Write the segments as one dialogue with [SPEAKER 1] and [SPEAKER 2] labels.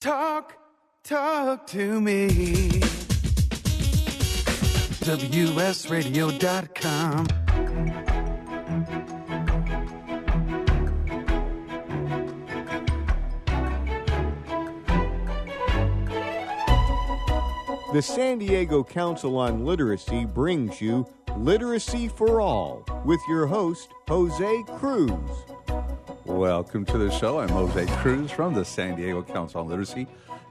[SPEAKER 1] Talk to me. WSRadio.com.
[SPEAKER 2] The San Diego Council on Literacy brings you Literacy for All with your host, Jose Cruz.
[SPEAKER 3] Welcome to the show. I'm Jose Cruz from the San Diego Council on Literacy.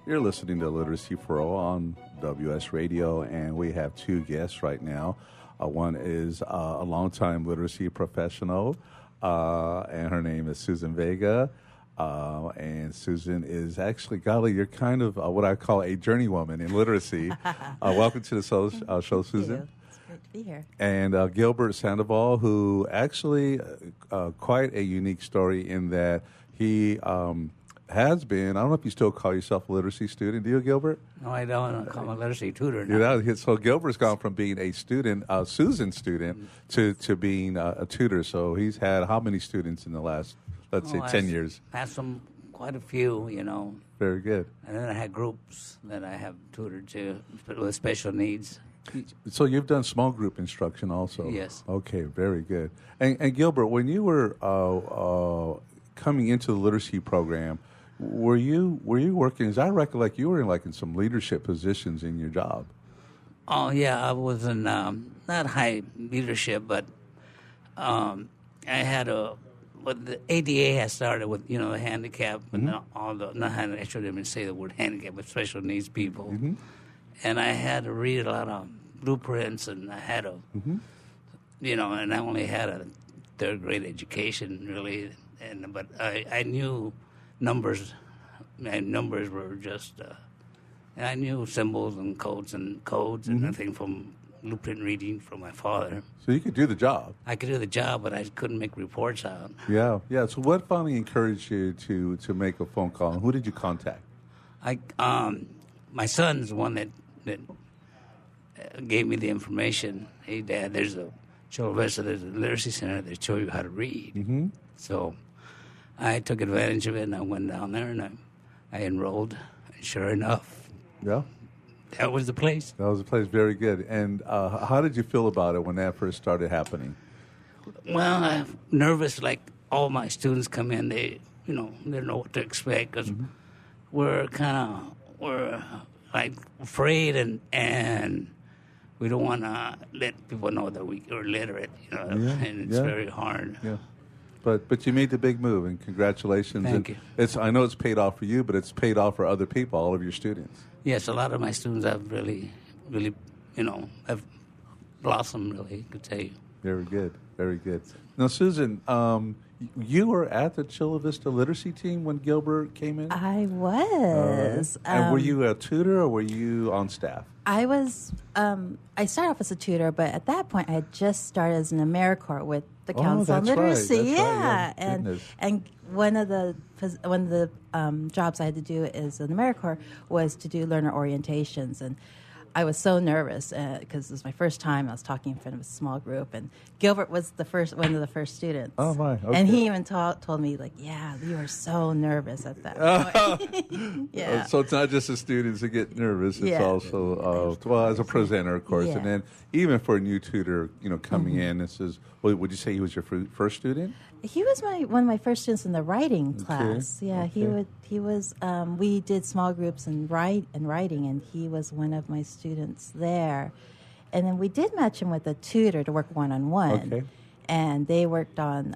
[SPEAKER 3] You're listening to Literacy for All on WS Radio, and we have two guests right now. One is a longtime literacy professional, and her name is Susan Vega. And Susan is actually, golly, you're kind of what I call a journeywoman in literacy. Welcome to the show, Susan.
[SPEAKER 4] It's great to be here.
[SPEAKER 3] And Gilbert Sandoval, who actually quite a unique story in that he has been, I don't know if you still call yourself a literacy student. Do you, Gilbert?
[SPEAKER 5] No, I don't. I call myself a literacy tutor now.
[SPEAKER 3] You know, so Gilbert's gone from being a student, a Susan student, to being a tutor. So he's had how many students in the last, let's say, 10 years?
[SPEAKER 5] I had quite a few, you know.
[SPEAKER 3] Very good.
[SPEAKER 5] And then I had groups that I have tutored to with special needs.
[SPEAKER 3] So you've done small group instruction also?
[SPEAKER 5] Yes.
[SPEAKER 3] Okay, very good. And Gilbert, when you were coming into the literacy program, were you working, as I recollect, you were in some leadership positions in your job?
[SPEAKER 5] Oh, yeah, I was in not high leadership, but I had but the ADA has started with, the handicap and all the, I shouldn't even say the word handicap, but special needs people. Mm-hmm. And I had to read a lot of blueprints, and I had to, and I only had a third grade education, really. But I knew numbers. My numbers were just, and I knew symbols and codes and everything from blueprint reading from my father.
[SPEAKER 3] So you could do the job.
[SPEAKER 5] I could do the job, but I couldn't make reports out.
[SPEAKER 3] Yeah. So what finally encouraged you to make a phone call? And who did you contact?
[SPEAKER 5] My son's the one that gave me the information. Hey, Dad, there's a Chula Vista, there's a literacy center that show you how to read. Mm-hmm. So I took advantage of it, and I went down there, and I enrolled. And sure enough, that was the place.
[SPEAKER 3] That was the place. Very good. And how did you feel about it when that first started happening?
[SPEAKER 5] Well, I'm nervous. Like all my students come in, they don't know what to expect because we're like afraid, and we don't want to let people know that we are literate, and it's very hard.
[SPEAKER 3] Yeah. But you made the big move, and congratulations.
[SPEAKER 5] Thank you.
[SPEAKER 3] I know it's paid off for you, but it's paid off for other people, all of your students.
[SPEAKER 5] Yes, a lot of my students have really, really, have blossomed, really, I could tell you.
[SPEAKER 3] Very good, very good. Now, Susan, you were at the Chula Vista Literacy team when Gilbert came in?
[SPEAKER 4] I was.
[SPEAKER 3] And were you a tutor or were you on staff?
[SPEAKER 4] I was. I started off as a tutor, but at that point, I had just started as an AmeriCorps with the Council on Literacy.
[SPEAKER 3] Right.
[SPEAKER 4] Yeah,
[SPEAKER 3] right.
[SPEAKER 4] And one of the jobs I had to do as an AmeriCorps was to do learner orientations, and I was so nervous because it was my first time. I was talking in front of a small group, and Gilbert was one of the first students.
[SPEAKER 3] Oh my! Okay.
[SPEAKER 4] And he even told me, yeah, you were so nervous at that point. Yeah.
[SPEAKER 3] So it's not just the students that get nervous; it's also as a presenter, of course, and then even for a new tutor, coming in. This is. Would you say he was your first student?
[SPEAKER 4] He was one of my first students in the writing class. Yeah,
[SPEAKER 3] okay.
[SPEAKER 4] He was. We did small groups and writing, and he was one of my students there. And then we did match him with a tutor to work one-on-one. Okay. And they worked on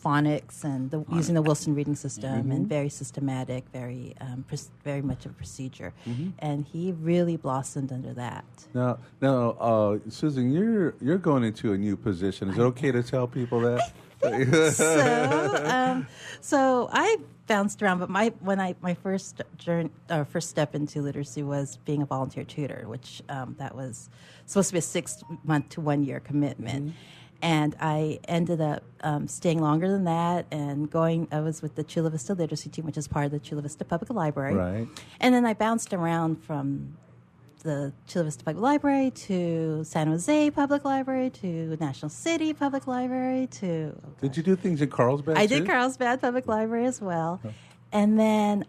[SPEAKER 4] phonics and using the Wilson reading system, and very systematic, very much of a procedure. Mm-hmm. And he really blossomed under that.
[SPEAKER 3] Now, Susan, you're going into a new position. Is it okay to tell people that?
[SPEAKER 4] So I bounced around, but my first step into literacy was being a volunteer tutor, which that was supposed to be a 6-month to 1 year commitment. Mm-hmm. And I ended up staying longer than that and going. I was with the Chula Vista Literacy Team, which is part of the Chula Vista Public Library. Right. And then I bounced around from the Chula Vista Public Library to San Jose Public Library to National City Public Library to...
[SPEAKER 3] Did you do things in Carlsbad,
[SPEAKER 4] I did Carlsbad Public Library as well. And then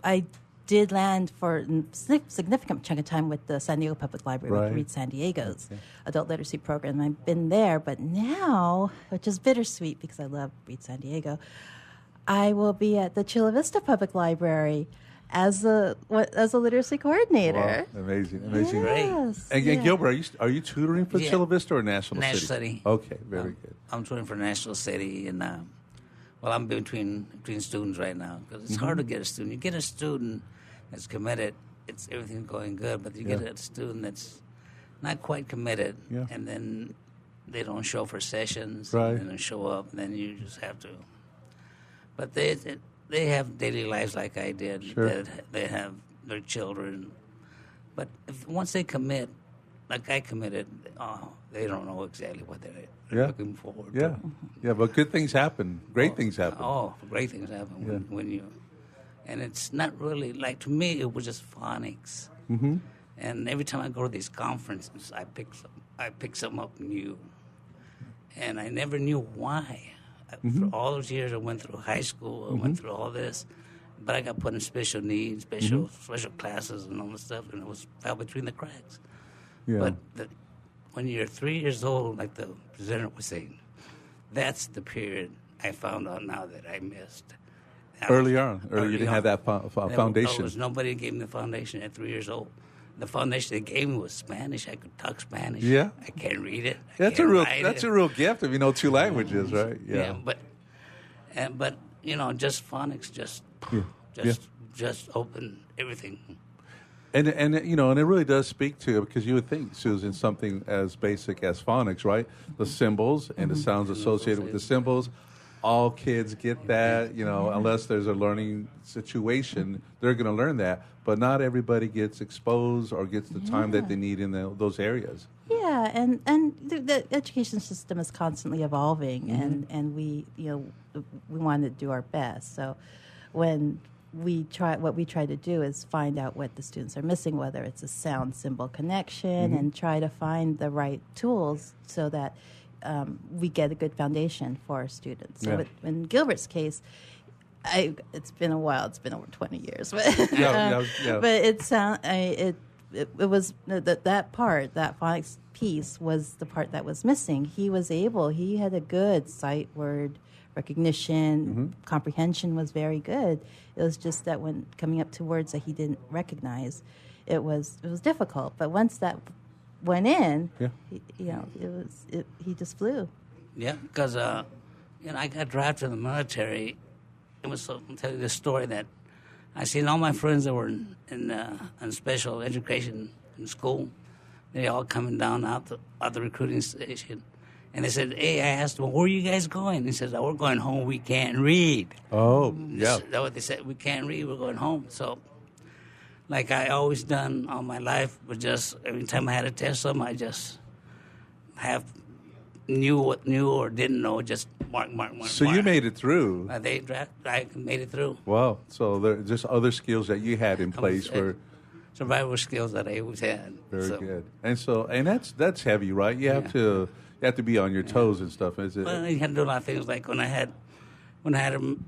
[SPEAKER 4] I did land for a significant chunk of time with the San Diego Public Library,
[SPEAKER 3] Right.
[SPEAKER 4] with Read San Diego's adult literacy program. I've been there, but now, which is bittersweet because I love Read San Diego, I will be at the Chula Vista Public Library as a literacy coordinator.
[SPEAKER 3] Wow. Amazing.
[SPEAKER 4] Yes,
[SPEAKER 3] And
[SPEAKER 4] yeah.
[SPEAKER 3] Gilbert, are you tutoring for
[SPEAKER 5] Yeah.
[SPEAKER 3] Chula Vista or National
[SPEAKER 5] National
[SPEAKER 3] City?
[SPEAKER 5] City.
[SPEAKER 3] Okay, very good.
[SPEAKER 5] I'm tutoring for National City, and I'm between students right now because it's hard to get a student. You get a student that's committed, everything's going good, but you get a student that's not quite committed, and then they don't show for sessions,
[SPEAKER 3] Right.
[SPEAKER 5] and they don't show up, and then you just have to. But they have daily lives like I did.
[SPEAKER 3] Sure.
[SPEAKER 5] They have their children, but once they commit, like I committed, they don't know exactly what they're looking forward to.
[SPEAKER 3] Yeah, but good things happen. Great things happen.
[SPEAKER 5] Oh, great things happen when you, and it's not really like, to me it was just phonics. Mm-hmm. And every time I go to these conferences, I pick something up new, and I never knew why. For all those years, I went through high school, I went through all this, but I got put in special needs, special classes, and all this stuff, and it fell between the cracks.
[SPEAKER 3] Yeah.
[SPEAKER 5] But when you're 3 years old, like the presenter was saying, that's the period I found out now that I missed.
[SPEAKER 3] Early on, you didn't have that foundation.
[SPEAKER 5] Nobody gave me the foundation at 3 years old. The foundation they gave me was Spanish. I could talk Spanish.
[SPEAKER 3] Yeah.
[SPEAKER 5] I can't read it.
[SPEAKER 3] That's a real gift if you know two languages, right?
[SPEAKER 5] Yeah. But just phonics just open everything.
[SPEAKER 3] And it really does speak to, because you would think, Susan, something as basic as phonics, right? The symbols and the sounds associated with the symbols. All kids get that, unless there's a learning situation, they're going to learn that. But not everybody gets exposed or gets the time that they need in those areas.
[SPEAKER 4] Yeah, and the education system is constantly evolving, and we want to do our best. So when what we try to do is find out what the students are missing, whether it's a sound symbol connection, and try to find the right tools so that we get a good foundation for our students. So in Gilbert's case, it's been a while. It's been over 20 years, but but it was that part, that phonics piece was the part that was missing. He had a good sight word recognition, comprehension was very good. It was just that when coming up to words that he didn't recognize, it was difficult. But once that went in, he just flew.
[SPEAKER 5] Yeah, because I got drafted in the military. I'll tell you this story that I seen all my friends that were in special education in school. They all coming down out the recruiting station, and they said, "Hey," I asked them, "Where are you guys going?" He says, "Oh, we're going home. We can't read."
[SPEAKER 3] Oh, yeah.
[SPEAKER 5] That's what they said. We can't read. We're going home. So, like I always done all my life, but just every time I had to test something, I just knew or didn't know, just mark.
[SPEAKER 3] So you made it through.
[SPEAKER 5] I made it through.
[SPEAKER 3] Wow. So there are just other skills that you had in place for
[SPEAKER 5] survival skills that I always had.
[SPEAKER 3] Very good. And that's heavy, right? You have to be on your toes and stuff. Is it?
[SPEAKER 5] Well, you had to do a lot of things. Like when I had them,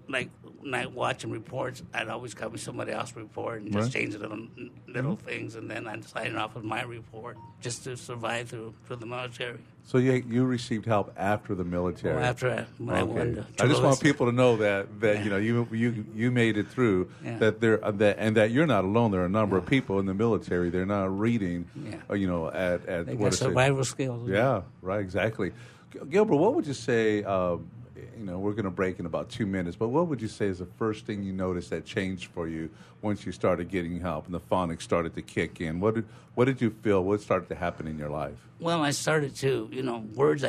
[SPEAKER 5] like night watching reports, I'd always copy somebody else's report and just change little things, and then I'd sign it off with my report just to survive through the military.
[SPEAKER 3] So you received help after the military.
[SPEAKER 5] Well, when I went to
[SPEAKER 3] I just want people to know that you made it through.
[SPEAKER 5] Yeah.
[SPEAKER 3] And that you're not alone. There are a number of people in the military. They're not reading.
[SPEAKER 5] Yeah.
[SPEAKER 3] At
[SPEAKER 5] they
[SPEAKER 3] what
[SPEAKER 5] got survival skills.
[SPEAKER 3] Yeah. Right. Exactly. Gilbert, what would you say? We're going to break in about 2 minutes, but what would you say is the first thing you noticed that changed for you once you started getting help and the phonics started to kick in? What did you feel? What started to happen in your life?
[SPEAKER 5] Well, I started to, words.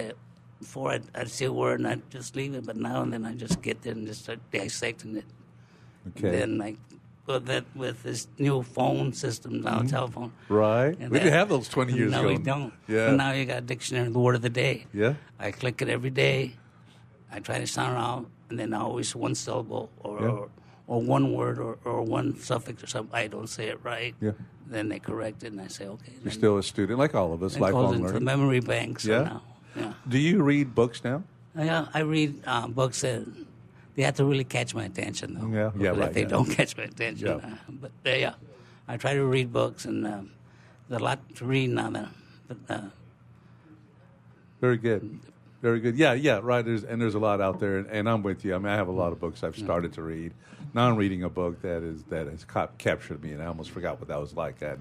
[SPEAKER 5] Before I'd see a word and I'd just leave it, but now and then I just get there and just start dissecting it.
[SPEAKER 3] Okay.
[SPEAKER 5] And then with this new phone system now, telephone.
[SPEAKER 3] Right.
[SPEAKER 5] And
[SPEAKER 3] We didn't have those 20 years ago.
[SPEAKER 5] No, we don't.
[SPEAKER 3] Yeah.
[SPEAKER 5] And now you got a dictionary of the word of the day.
[SPEAKER 3] Yeah.
[SPEAKER 5] I click it every day. I try to sound it out, and then always one syllable or one word or one suffix or something. I don't say it right.
[SPEAKER 3] Yeah.
[SPEAKER 5] Then they correct it, and I say, okay.
[SPEAKER 3] You're still a student, like all of us,
[SPEAKER 5] it
[SPEAKER 3] lifelong
[SPEAKER 5] goes into
[SPEAKER 3] learning.
[SPEAKER 5] the memory bank. So
[SPEAKER 3] Yeah?
[SPEAKER 5] now, yeah.
[SPEAKER 3] Do you read books now?
[SPEAKER 5] Yeah, I read books that they have to really catch my attention, though.
[SPEAKER 3] Yeah,
[SPEAKER 5] Because
[SPEAKER 3] right.
[SPEAKER 5] if they don't catch my attention.
[SPEAKER 3] Yeah.
[SPEAKER 5] But yeah, I try to read books, and there's a lot to read now. But
[SPEAKER 3] Very good. Very good. Yeah, right. There's a lot out there, and I'm with you. I mean, I have a lot of books I've started to read. Now I'm reading a book that has captured me, and I almost forgot what that was like. I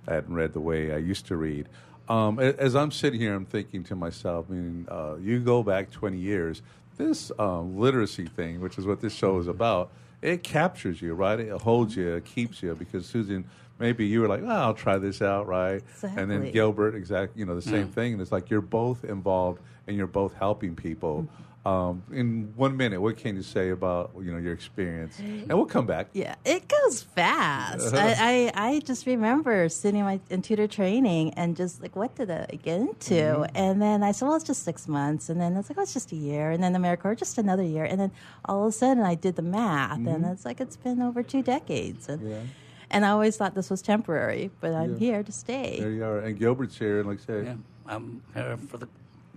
[SPEAKER 3] hadn't read the way I used to read. As I'm sitting here, I'm thinking to myself, I mean, you go back 20 years, this literacy thing, which is what this show is about, it captures you, right? It holds you, it keeps you, because Susan, maybe you were like, I'll try this out, right?
[SPEAKER 4] Exactly.
[SPEAKER 3] And then Gilbert, the same thing. And it's like you're both involved and you're both helping people. In 1 minute, what can you say about your experience? And we'll come back.
[SPEAKER 4] Yeah, it goes fast. I just remember sitting in tutor training and just like, what did I get into?
[SPEAKER 3] Mm-hmm.
[SPEAKER 4] And then I said, well, it's just 6 months. And then it's like, it's just a year. And then AmeriCorps, just another year. And then all of a sudden I did the math.
[SPEAKER 3] Mm-hmm.
[SPEAKER 4] And it's like, it's been over 2 decades. And I always thought this was temporary, but I'm here to stay.
[SPEAKER 3] There you are. And Gilbert's here, and like I say,
[SPEAKER 5] yeah, I'm here for the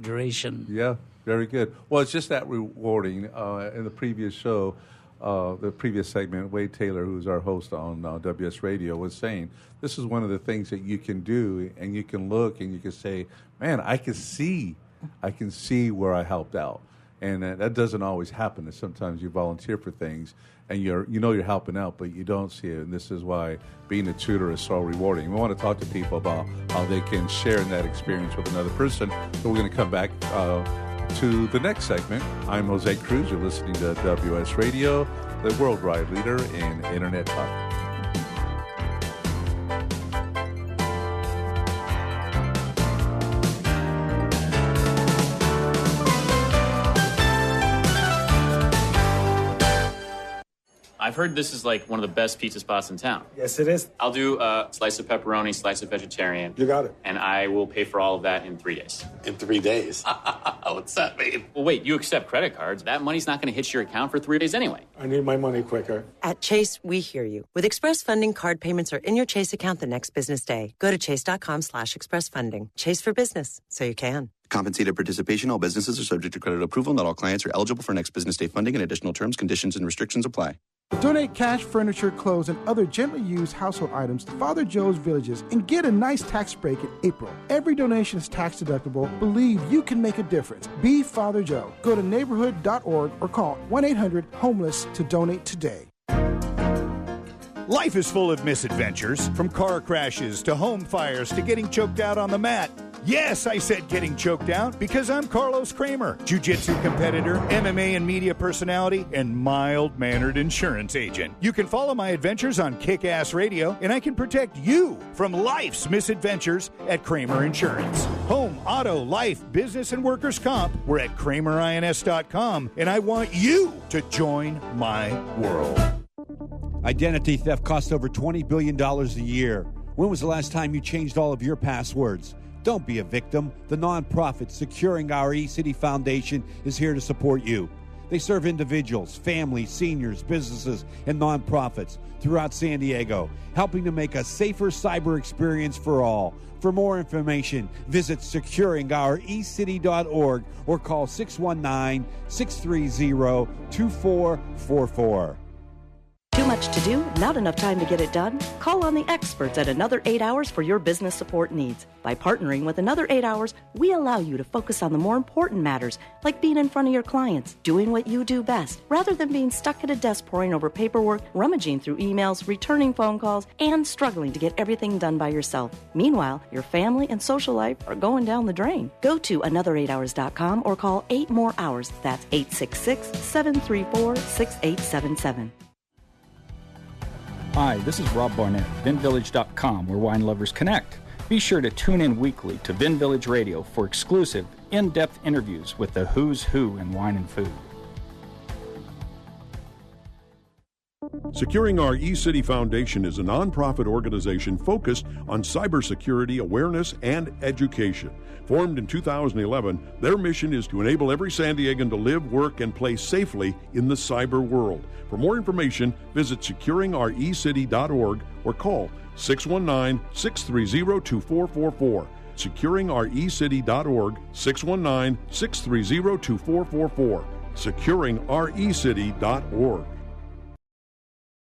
[SPEAKER 5] duration.
[SPEAKER 3] yeah, very good. Well, it's just that rewarding. In the previous show, the previous segment, Wade Taylor, who's our host on WS Radio, was saying this is one of the things that you can do, and you can look and you can say, man, I can see where I helped out. And that doesn't always happen. Sometimes you volunteer for things, and you're helping out, but you don't see it. And this is why being a tutor is so rewarding. We want to talk to people about how they can share in that experience with another person. So we're going to come back to the next segment. I'm Jose Cruz. You're listening to WS Radio, the worldwide leader in Internet talk.
[SPEAKER 6] I've heard this is like one of the best pizza spots in town.
[SPEAKER 7] Yes, it is.
[SPEAKER 6] I'll do a slice of pepperoni, slice of vegetarian.
[SPEAKER 7] You got it.
[SPEAKER 6] And I will pay for all of that in 3 days.
[SPEAKER 8] In 3 days?
[SPEAKER 6] What's that mean? Well, wait, you accept credit cards. That money's not going to hit your account for 3 days anyway.
[SPEAKER 7] I need my money quicker.
[SPEAKER 9] At Chase, we hear you. With Express Funding, card payments are in your Chase account the next business day. Go to chase.com/expressfunding. Chase for business, so you can.
[SPEAKER 8] Compensated participation. All businesses are subject to credit approval. Not all clients are eligible for next business day funding, and additional terms, conditions, and restrictions apply.
[SPEAKER 10] Donate cash, furniture, clothes, and other gently used household items to Father Joe's Villages and get a nice tax break in April. Every donation is tax deductible. Believe you can make a difference. Be Father Joe. Go to neighborhood.org or call 1-800-HOMELESS to donate today.
[SPEAKER 11] Life is full of misadventures, from car crashes to home fires to getting choked out on the mat. Yes, I said getting choked out because I'm Carlos Kramer, jiu-jitsu competitor, MMA and media personality, and mild-mannered insurance agent. You can follow my adventures on Kick-Ass Radio, and I can protect you from life's misadventures at Kramer Insurance. Home, auto, life, business, and workers' comp. We're at KramerINS.com, and I want you to join my world.
[SPEAKER 12] Identity theft costs over $20 billion a year. When was the last time you changed all of your passwords? Don't be a victim. The nonprofit Securing Our eCity Foundation is here to support you. They serve individuals, families, seniors, businesses, and nonprofits throughout San Diego, helping to make a safer cyber experience for all. For more information, visit securingourecity.org or call 619-630-2444.
[SPEAKER 9] Too much to do? Not enough time to get it done? Call on the experts at Another 8 Hours for your business support needs. By partnering with Another 8 Hours, we allow you to focus on the more important matters, like being in front of your clients, doing what you do best, rather than being stuck at a desk poring over paperwork, rummaging through emails, returning phone calls, and struggling to get everything done by yourself. Meanwhile, your family and social life are going down the drain. Go to another8hours.com or call 8 more hours. That's 866-734-6877.
[SPEAKER 13] Hi, this is Rob Barnett, VinVillage.com, where wine lovers connect. Be sure to tune in weekly to Vin Village Radio for exclusive, in-depth interviews with the who's who in wine and food.
[SPEAKER 14] Securing Our eCity Foundation is a nonprofit organization focused on cybersecurity awareness and education. Formed in 2011, their mission is to enable every San Diegan to live, work, and play safely in the cyber world. For more information, visit securingourecity.org or call 619-630-2444. securingourecity.org, 619-630-2444. securingourcity.org.